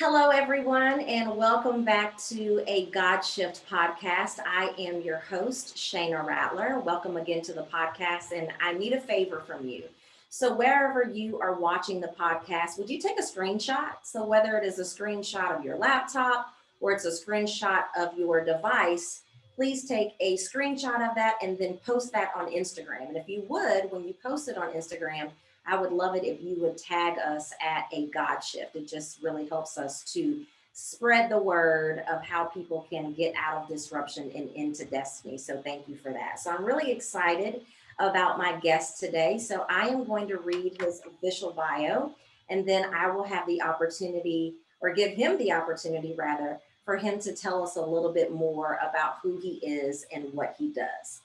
Hello, everyone, and welcome back to a God Shift podcast. I am your host, Shayna Rattler. Welcome again to the podcast, and I need a favor from you. So, wherever you are watching the podcast, would you take a screenshot? So, whether it is a screenshot of your laptop or it's a screenshot of your device, please take a screenshot of that and then post that on Instagram. And if you would, when you post it on Instagram, I would love it if you would tag us at a God shift. It just really helps us to spread the word of how people can get out of disruption and into destiny. So thank you for that. So I'm really excited about my guest today. So I am going to read his official bio, and then I will have the opportunity, or give him the opportunity rather, for him to tell us a little bit more about who he is and what he does.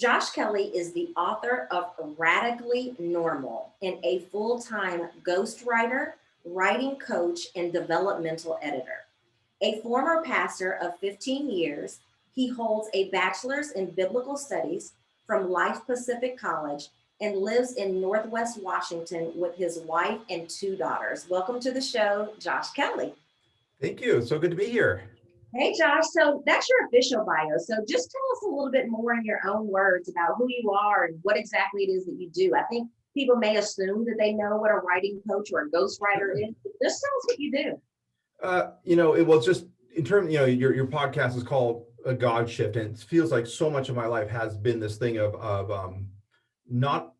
Josh Kelley is the author of Radically Normal and a full time ghostwriter, writing coach, and developmental editor. A former pastor of 15 years, he holds a bachelor's in biblical studies from Life Pacific College and lives in Northwest Washington with his wife and two daughters. Welcome to the show, Josh Kelley. Thank you. So good to be here. Hey, Josh. So that's your official bio. So just tell us a little bit more in your own words about who you are and what exactly it is that you do. I think people may assume that they know what a writing coach or a ghostwriter is. Just tell us what you do. It was just in terms, your podcast is called a God Shift, and it feels like so much of my life has been this thing of not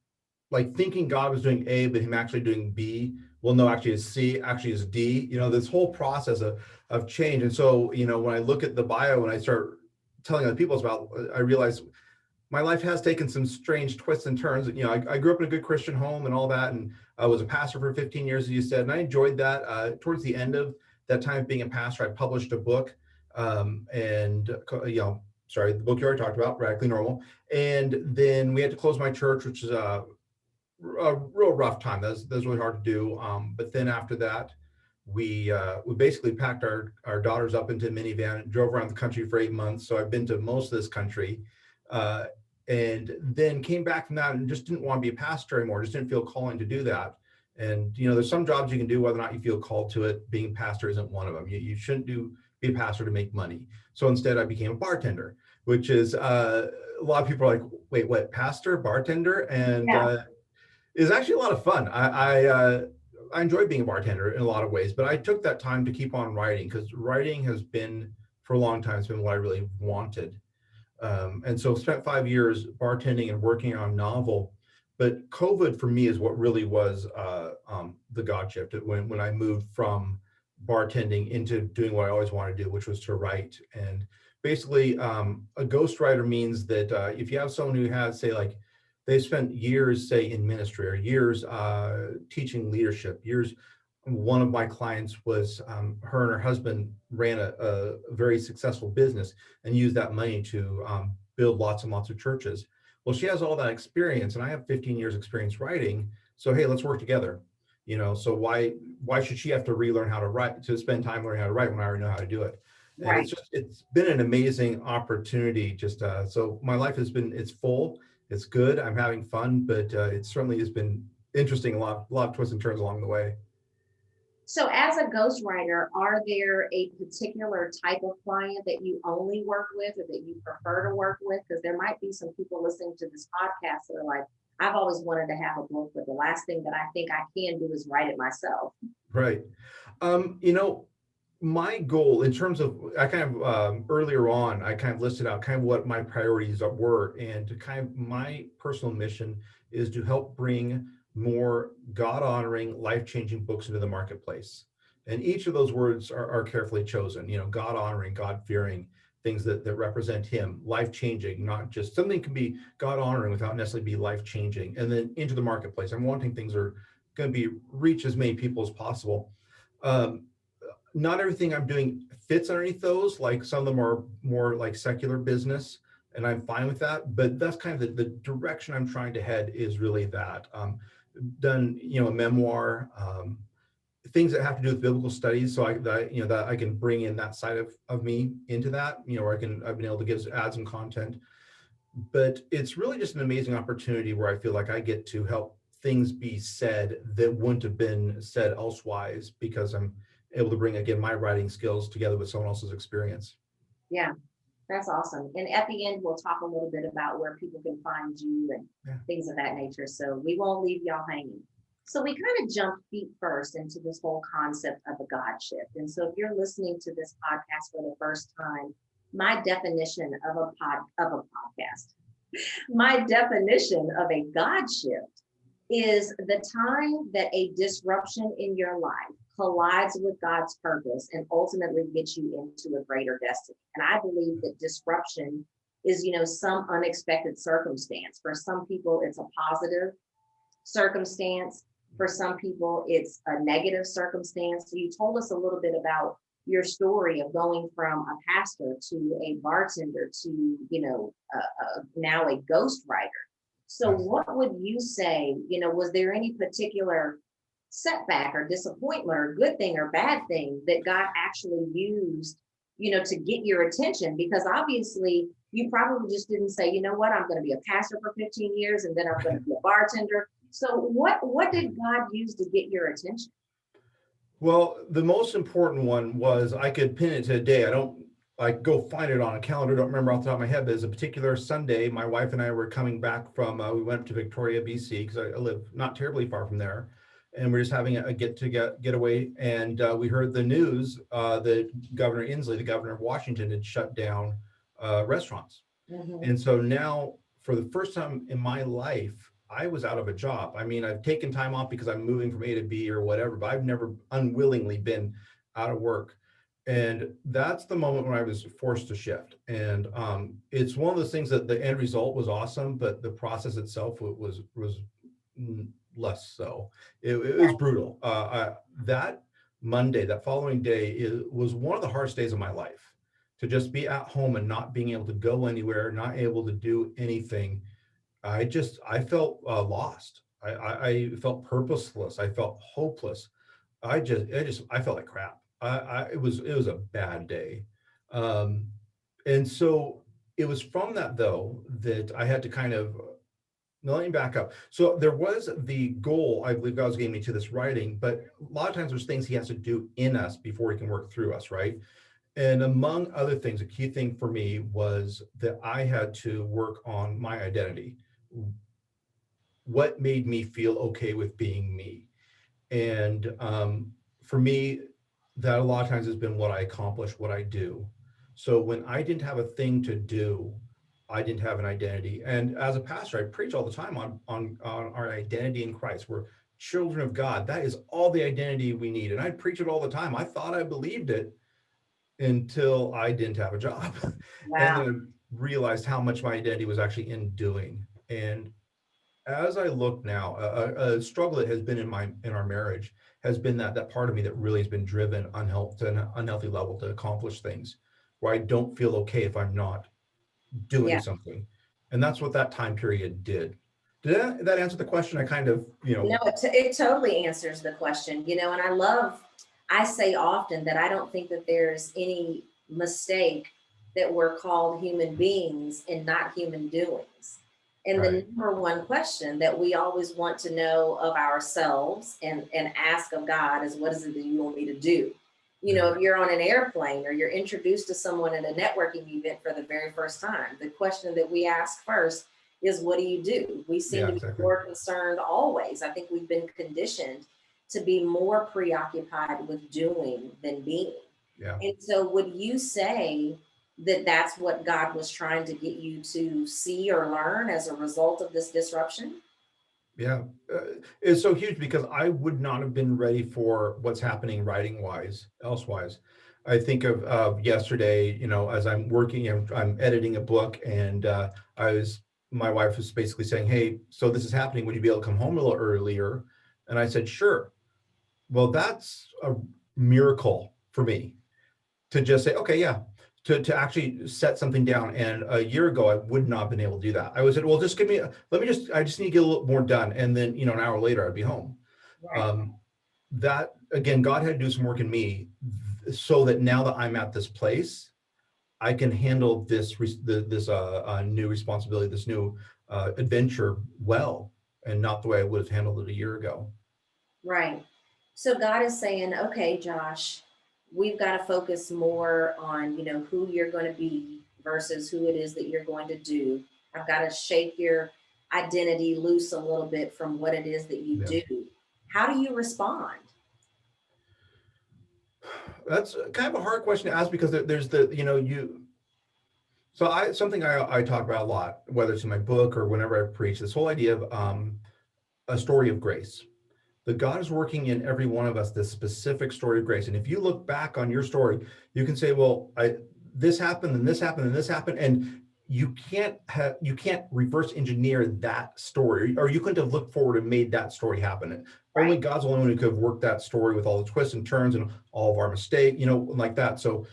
like thinking God was doing A, but him actually doing B. Well, no, actually it's C, actually is D. This whole process of change. And so, when I look at the bio and I start telling other people about, I realize my life has taken some strange twists and turns. I grew up in a good Christian home and all that, and I was a pastor for 15 years, as you said, and I enjoyed that. Towards the end of that time being a pastor, I published a book, and sorry, the book you already talked about, Radically Normal, and then we had to close my church, which is a real rough time. That's really hard to do. But then after that, we basically packed our daughters up into a minivan and drove around the country for 8 months. So I've been to most of this country, uh, and then came back from that and just didn't want to be a pastor anymore. Just didn't feel calling to do that. And there's some jobs you can do whether or not you feel called to it. Being a pastor isn't one of them. You shouldn't be a pastor to make money. So instead, I became a bartender, which is a lot of people are like, wait, what? Pastor, bartender, and Yeah. is actually a lot of fun. I enjoy being a bartender in a lot of ways, but I took that time to keep on writing because writing has been for a long time. It's been what I really wanted, and so spent 5 years bartending and working on a novel. But COVID for me is what really was the God shift when I moved from bartending into doing what I always wanted to do, which was to write. And basically, a ghostwriter means that if you have someone who has, say, like they spent years, say, in ministry or years teaching leadership, years. One of my clients was her and her husband ran a very successful business and used that money to build lots and lots of churches. Well, she has all that experience, and I have 15 years experience writing. So hey, let's work together. So why should she have to relearn how to write, to spend time learning how to write when I already know how to do it? And Right. it's been an amazing opportunity. Just so my life it's full, it's good. I'm having fun, but it certainly has been interesting. A lot of twists and turns along the way. So, as a ghostwriter, are there a particular type of client that you only work with or that you prefer to work with? Because there might be some people listening to this podcast that are like, I've always wanted to have a book, but the last thing that I think I can do is write it myself. Right. Um, you know, my goal in terms of, I kind of earlier on, I kind of listed out kind of what my priorities were, and to kind of my personal mission is to help bring more God honoring, life changing books into the marketplace. And each of those words are carefully chosen. God honoring, God fearing, things that represent Him, life changing, not just something can be God honoring without necessarily be life changing. And then into the marketplace, I'm wanting things are going to be reach as many people as possible. Um, Not everything I'm doing fits underneath those. Like some of them are more like secular business, and I'm fine with that. But that's kind of the direction I'm trying to head is really that. Done, a memoir, things that have to do with biblical studies, so that I can bring in that side of me into that. Where I've been able to add some content, but it's really just an amazing opportunity where I feel like I get to help things be said that wouldn't have been said elsewise because I'm able to bring, again, my writing skills together with someone else's experience. Yeah. That's awesome. And at the end, we'll talk a little bit about where people can find you and Yeah. things of that nature. So we won't leave y'all hanging. So we kind of jumped feet first into this whole concept of a God shift. And so if you're listening to this podcast for the first time, my definition of a podcast, my definition of a God shift is the time that a disruption in your life collides with God's purpose and ultimately gets you into a greater destiny. And I believe that disruption is, some unexpected circumstance. For some people, it's a positive circumstance. For some people, it's a negative circumstance. So you told us a little bit about your story of going from a pastor to a bartender to, now a ghostwriter. So what would you say, was there any particular setback or disappointment or good thing or bad thing that God actually used, to get your attention? Because obviously you probably just didn't say, you know what, I'm going to be a pastor for 15 years and then I'm going to be a bartender. So what did God use to get your attention? Well, the most important one was, I could pin it to a day. I don't like go find it on a calendar. Don't remember off the top of my head, but it's a particular Sunday. My wife and I were coming back from, we went to Victoria, BC, because I live not terribly far from there. And we're just having a getaway. And we heard the news that Governor Inslee, the governor of Washington, had shut down restaurants. Mm-hmm. And so now, for the first time in my life, I was out of a job. I mean, I've taken time off because I'm moving from A to B or whatever, but I've never unwillingly been out of work. And that's the moment when I was forced to shift. And it's one of those things that the end result was awesome, but the process itself was less so. It was brutal. That Monday, that following day, was one of the hardest days of my life. To just be at home and not being able to go anywhere, not able to do anything. I felt lost. I felt purposeless. I felt hopeless. I felt like crap. It was a bad day. Um, and so it was from that, though, that I had to kind of, now let me back up. So there was the goal, I believe God was getting me to this writing, but a lot of times there's things he has to do in us before he can work through us, right? And among other things, a key thing for me was that I had to work on my identity. What made me feel okay with being me? And for me, that a lot of times has been what I accomplish, what I do. So when I didn't have a thing to do, I didn't have an identity. And as a pastor, I preach all the time on our identity in Christ. We're children of God. That is all the identity we need. And I preach it all the time. I thought I believed it until I didn't have a job. And Wow. then realized how much my identity was actually in doing. And as I look now, a struggle that has been in our marriage has been that part of me that really has been driven to an unhealthy level to accomplish things where I don't feel okay if I'm not doing Yeah. something. And that's what that time period did. Did that answer the question? I kind of, No, it totally answers the question, and I say often that I don't think that there's any mistake that we're called human beings and not human doings. And the right. number one question that we always want to know of ourselves and ask of God is, what is it that you want me to do? Yeah. If you're on an airplane or you're introduced to someone at a networking event for the very first time, the question that we ask first is, what do you do? We seem Yeah, to be exactly. more concerned always. I think we've been conditioned to be more preoccupied with doing than being. Yeah. And so would you say that that's what God was trying to get you to see or learn as a result of this disruption? Yeah, it's so huge because I would not have been ready for what's happening writing wise, elsewise. I think of yesterday, as I'm working, I'm editing a book, and my wife was basically saying, "Hey, so this is happening. Would you be able to come home a little earlier?" And I said, "Sure." Well, that's a miracle for me to just say, okay, yeah, to actually set something down. And a year ago, I would not have been able to do that. I was said, well, just I just need to get a little more done. And then, an hour later, I'd be home. Right. Um, that again, God had to do some work in me so that now that I'm at this place, I can handle this new responsibility, this new adventure well, and not the way I would have handled it a year ago. Right. So God is saying, okay, Josh, we've got to focus more on, who you're going to be versus who it is that you're going to do. I've got to shake your identity loose a little bit from what it is that you Yeah. do. How do you respond? That's kind of a hard question to ask because there's the, so something I talk about a lot, whether it's in my book or whenever I preach, this whole idea of a story of grace. That God is working in every one of us this specific story of grace. And if you look back on your story, you can say, well, this happened and this happened and this happened. And you can't reverse engineer that story, or you couldn't have looked forward and made that story happen. Only Right. God's the only one who could have worked that story with all the twists and turns and all of our mistakes, like that. So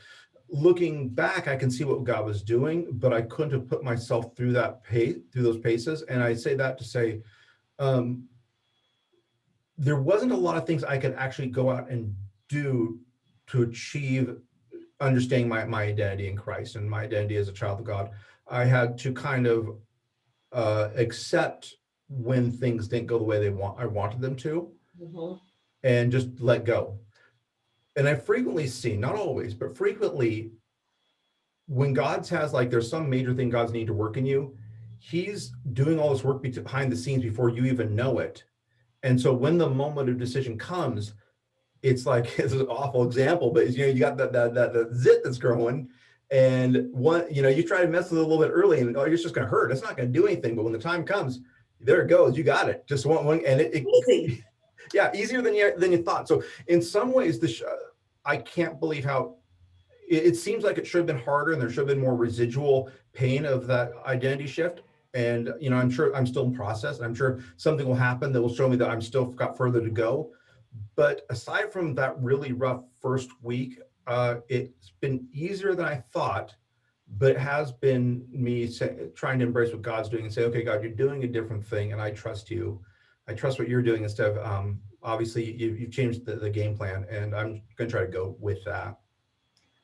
looking back, I can see what God was doing, but I couldn't have put myself through through those paces. And I say that to say, um, there wasn't a lot of things I could actually go out and do to achieve understanding my identity in Christ and my identity as a child of God. I had to kind of accept when things didn't go the way I wanted them to, Hmm. and just let go. And I frequently see, not always, but frequently, when God's has like there's some major thing God's need to work in you, He's doing all this work behind the scenes before you even know it. And so when the moment of decision comes, it's like it's an awful example, but you got that zit that's growing, and you try to mess with it a little bit early, and it's just going to hurt. It's not going to do anything. But when the time comes, there it goes. You got it. Just one, and Easy. yeah, easier than you thought. So in some ways, I can't believe how it seems like it should have been harder, and there should have been more residual pain of that identity shift. And I'm sure I'm still in process, and I'm sure something will happen that will show me that I'm still got further to go. But aside from that really rough first week, it's been easier than I thought, but it has been me trying to embrace what God's doing and say, okay, God, you're doing a different thing, and I trust you. I trust what you're doing instead of, obviously, you've changed the game plan, and I'm going to try to go with that.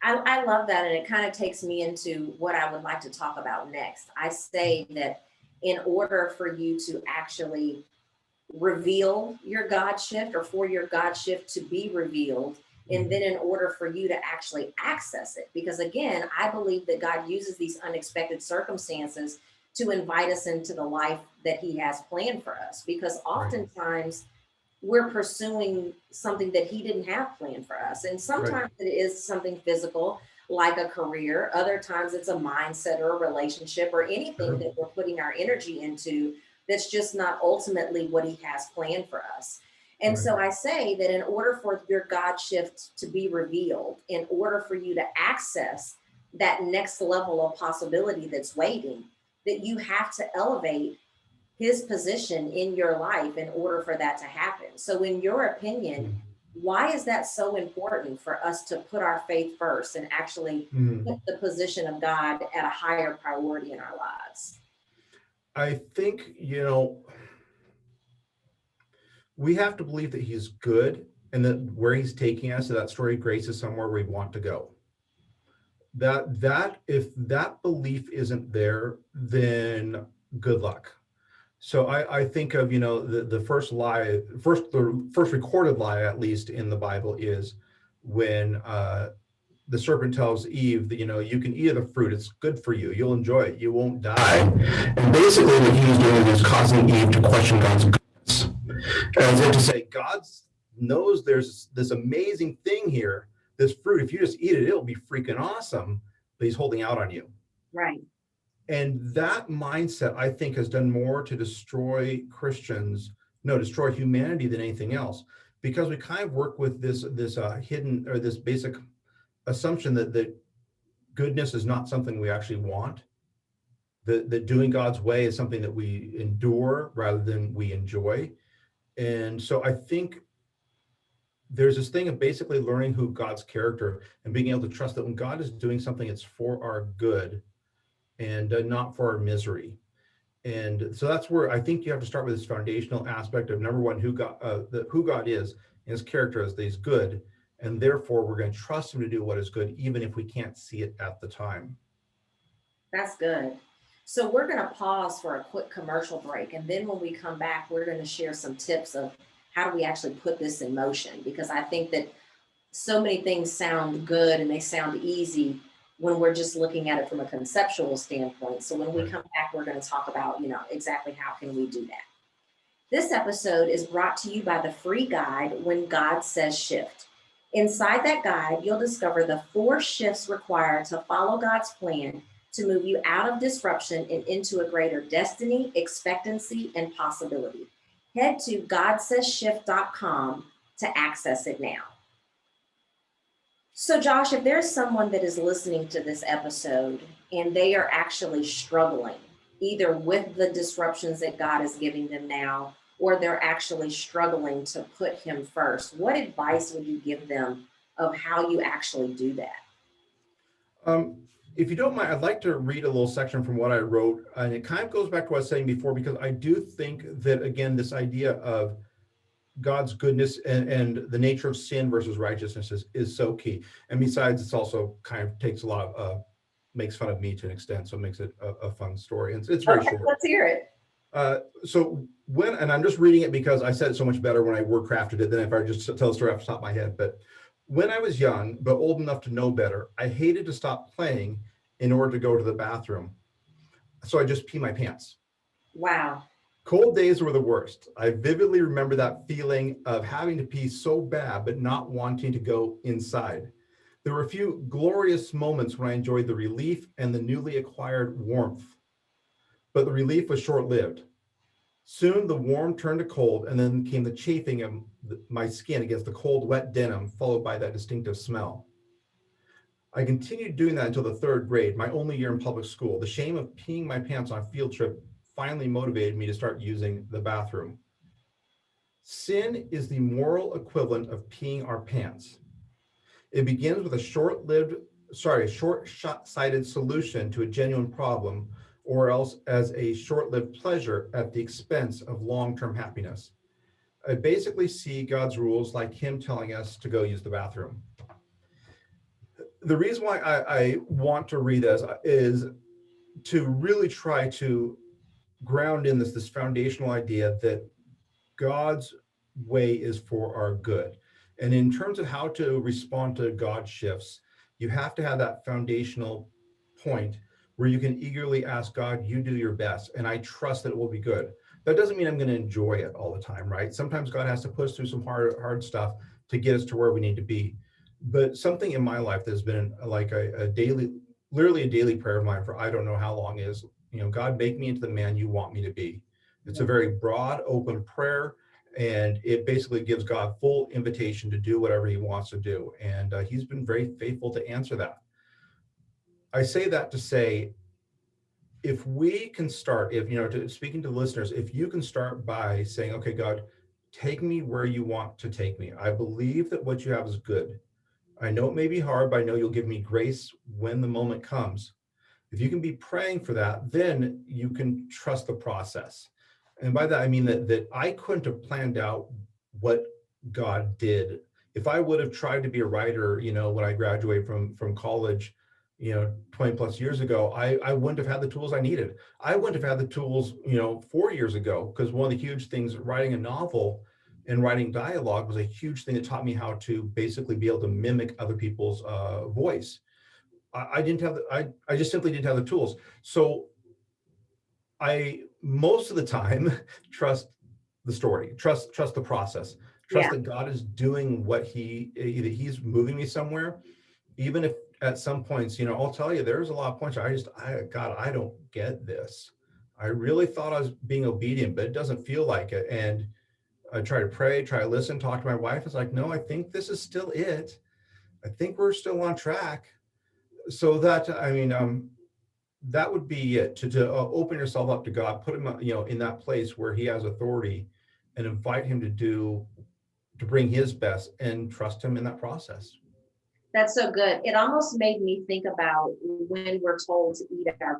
I love that. And it kind of takes me into what I would like to talk about next. I say that in order for you to actually reveal your God shift, or for your God shift to be revealed, and then in order for you to actually access it, because again, I believe that God uses these unexpected circumstances to invite us into the life that He has planned for us, because Right, oftentimes we're pursuing something that He didn't have planned for us. And right, sometimes it is something physical, like a career. Other times it's a mindset or a relationship or anything sure. that we're putting our energy into that's just not ultimately what He has planned for us. And Right. so I say that in order for your God shift to be revealed, in order for you to access that next level of possibility that's waiting, that you have to elevate His position in your life in order for that to happen. So, in your opinion, Mm. why is that so important for us to put our faith first and actually Mm. put the position of God at a higher priority in our lives? I think, we have to believe that He's good, and that where He's taking us, that story of grace is somewhere we want to go. That if that belief isn't there, then good luck. So I think of, the first recorded lie, at least in the Bible, is when the serpent tells Eve that, you can eat of the fruit, it's good for you, you'll enjoy it, you won't die. And basically what he was doing was causing Eve to question God's goodness, as if to say, God knows there's this amazing thing here, this fruit, if you just eat it, it'll be freaking awesome, but He's holding out on you. Right. And that mindset, I think, has done more to destroy Christians, no, destroy humanity than anything else, because we kind of work with this hidden, or this basic assumption that goodness is not something we actually want. That doing God's way is something that we endure rather than we enjoy. And so I think there's this thing of basically learning who God's character, and being able to trust that when God is doing something, it's for our good, and not for our misery. And so that's where I think you have to start with this foundational aspect of, number one, who God is, and His character as He's good, and therefore we're going to trust Him to do what is good, even if we can't see it at the time. That's good. So, we're going to pause for a quick commercial break. And then when we come back, we're going to share some tips of how do we actually put this in motion, because I think that so many things sound good and they sound easy when we're just looking at it from a conceptual standpoint. So when we Right. come back, we're going to talk about, exactly how can we do that. This episode is brought to you by the free guide, When God Says Shift. Inside that guide, you'll discover the 4 shifts required to follow God's plan to move you out of disruption and into a greater destiny, expectancy, and possibility. Head to GodSaysShift.com to access it now. So, Josh, if there's someone that is listening to this episode and they are actually struggling, either with the disruptions that God is giving them now, or they're actually struggling to put Him first, what advice would you give them of how you actually do that? Um, if you don't mind, I'd like to read a little section from what I wrote, and it kind of goes back to what I was saying before, because I do think that, again, this idea of God's goodness and the nature of sin versus righteousness is so key. And besides, it's also kind of takes a lot of, makes fun of me to an extent, so it makes it a fun story. And it's very Okay, short. let's hear it. So and I'm just reading it because I said it so much better when I word crafted it than if I just tell the story off the top of my head. But when I was young, but old enough to know better, I hated to stop playing in order to go to the bathroom. So I just pee my pants. Wow. Cold days were the worst. I vividly remember that feeling of having to pee so bad, but not wanting to go inside. There were a few glorious moments when I enjoyed the relief and the newly acquired warmth, but the relief was short lived. Soon the warm turned to cold, and then came the chafing of my skin against the cold, wet denim, followed by that distinctive smell. I continued doing that until the 3rd grade, my only year in public school. The shame of peeing my pants on a field trip finally motivated me to start using the bathroom. Sin is the moral equivalent of peeing our pants. It begins with a short-sighted solution to a genuine problem, or else as a short-lived pleasure at the expense of long-term happiness. I basically see God's rules like Him telling us to go use the bathroom. The reason why I want to read this is to really try to ground in this foundational idea that God's way is for our good. And in terms of how to respond to God shifts, you have to have that foundational point where you can eagerly ask God, you do your best, and I trust that it will be good. That doesn't mean I'm going to enjoy it all the time, right? Sometimes God has to put us through some hard stuff to get us to where we need to be. But something in my life that's been like a daily, literally a daily prayer of mine for I don't know how long is, God, make me into the man you want me to be. It's a very broad, open prayer, and it basically gives God full invitation to do whatever He wants to do. And He's been very faithful to answer that. I say that to say, if we can start, speaking to the listeners, if you can start by saying, okay, God, take me where you want to take me. I believe that what you have is good. I know it may be hard, but I know you'll give me grace when the moment comes. If you can be praying for that, then you can trust the process. And by that, I mean that I couldn't have planned out what God did. If I would have tried to be a writer, when I graduated from college, 20 plus years ago, I wouldn't have had the tools I needed. I wouldn't have had the tools, 4 years ago, because one of the huge things, writing a novel and writing dialogue was a huge thing that taught me how to basically be able to mimic other people's voice. I didn't have I just simply didn't have the tools. So I most of the time trust the story, trust the process, trust Yeah. that God is doing what either He's moving me somewhere, even if at some points, I'll tell you, there's a lot of points where God, I don't get this. I really thought I was being obedient, but it doesn't feel like it. And I try to pray, try to listen, talk to my wife. It's like, no, I think this is still it. I think we're still on track. So that would be it, to open yourself up to God, put Him, in that place where He has authority, and invite Him to bring His best, and trust Him in that process. That's so good. It almost made me think about when we're told to eat our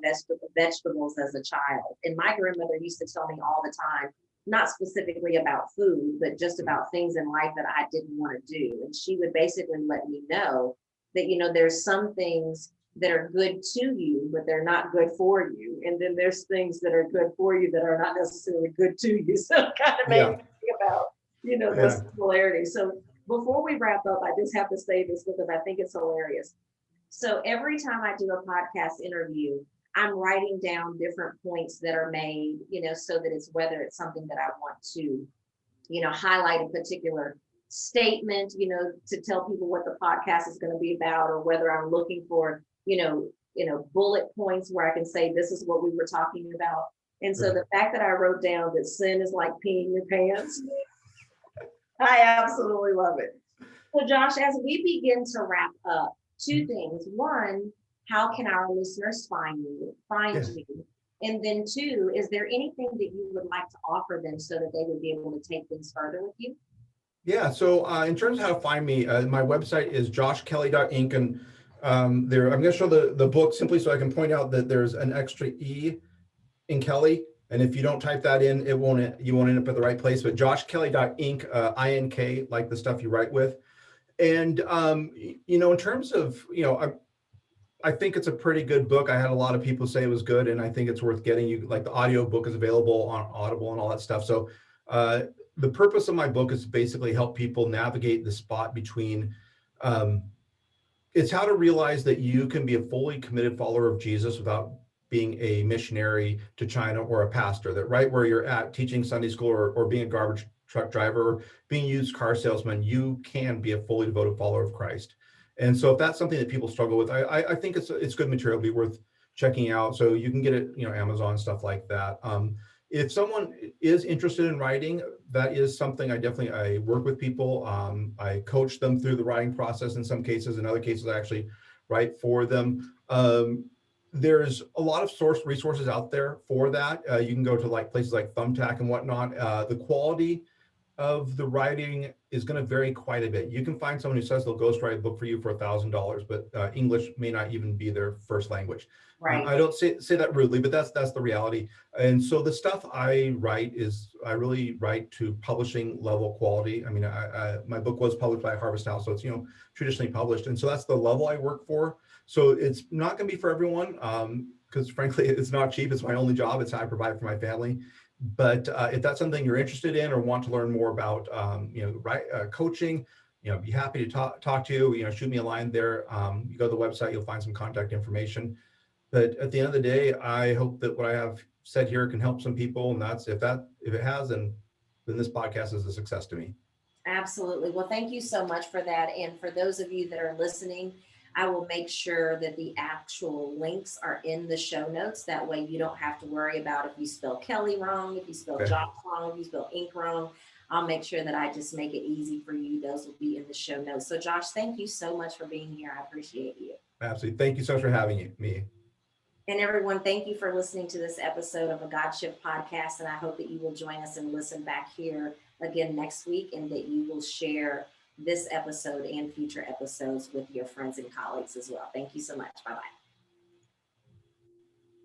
vegetables as a child. And my grandmother used to tell me all the time, not specifically about food, but just about things in life that I didn't want to do. And she would basically let me know that, there's some things that are good to you, but they're not good for you. And then there's things that are good for you that are not necessarily good to you. So it kind of made me Yeah, think about, those yeah, similarities. So before we wrap up, I just have to say this because I think it's hilarious. So every time I do a podcast interview, I'm writing down different points that are made, so that it's whether it's something that I want to, highlight a particular statement, to tell people what the podcast is going to be about, or whether I'm looking for, bullet points where I can say, this is what we were talking about. And so the fact that I wrote down that sin is like peeing your pants, I absolutely love it. So Josh, as we begin to wrap up, two things. One, how can our listeners find you? And then two, is there anything that you would like to offer them so that they would be able to take things further with you? Yeah, so in terms of how to find me, my website is joshkelley.inc, and there I'm going to show the book simply so I can point out that there's an extra E in Kelly, and if you don't type that in, you won't end up at the right place. But joshkelley.inc, INK, like the stuff you write with. And in terms of I think it's a pretty good book. I had a lot of people say it was good, and I think it's worth getting. You like the audio book is available on Audible and all that stuff. So the purpose of my book is to basically help people navigate the spot between um, it's how to realize that you can be a fully committed follower of Jesus without being a missionary to China or a pastor, that right where you're at teaching Sunday school or being a garbage truck driver, or being a used car salesman, you can be a fully devoted follower of Christ. And so if that's something that people struggle with, I think it's good material, be worth checking out. So you can get it, Amazon, stuff like that. If someone is interested in writing, that is something I work with people. I coach them through the writing process in some cases. In other cases, I actually write for them. There's a lot of resources out there for that. You can go to like places like Thumbtack and whatnot. The quality of the writing is going to vary quite a bit. You can find someone who says they'll ghostwrite a book for you for $1,000, but English may not even be their first language. Right. I don't say that rudely, but that's the reality. And so the stuff I write I really write to publishing level quality. I mean, my book was published by Harvest House, so it's traditionally published, and so that's the level I work for. So it's not going to be for everyone, because frankly, it's not cheap. It's my only job. It's how I provide for my family. But if that's something you're interested in or want to learn more about, coaching, be happy to talk to you. Shoot me a line there. You go to the website, you'll find some contact information. But at the end of the day, I hope that what I have said here can help some people. And that's if it has, then this podcast is a success to me. Absolutely. Well, thank you so much for that. And for those of you that are listening, I will make sure that the actual links are in the show notes. That way you don't have to worry about if you spell Kelly wrong, if you spell Josh wrong, if you spell ink wrong. I'll make sure that I just make it easy for you. Those will be in the show notes. So Josh, thank you so much for being here. I appreciate you. Absolutely. Thank you so much for having me. And everyone, thank you for listening to this episode of a God Shift podcast. And I hope that you will join us and listen back here again next week, and that you will share this episode and future episodes with your friends and colleagues as well. Thank you so much. Bye-bye.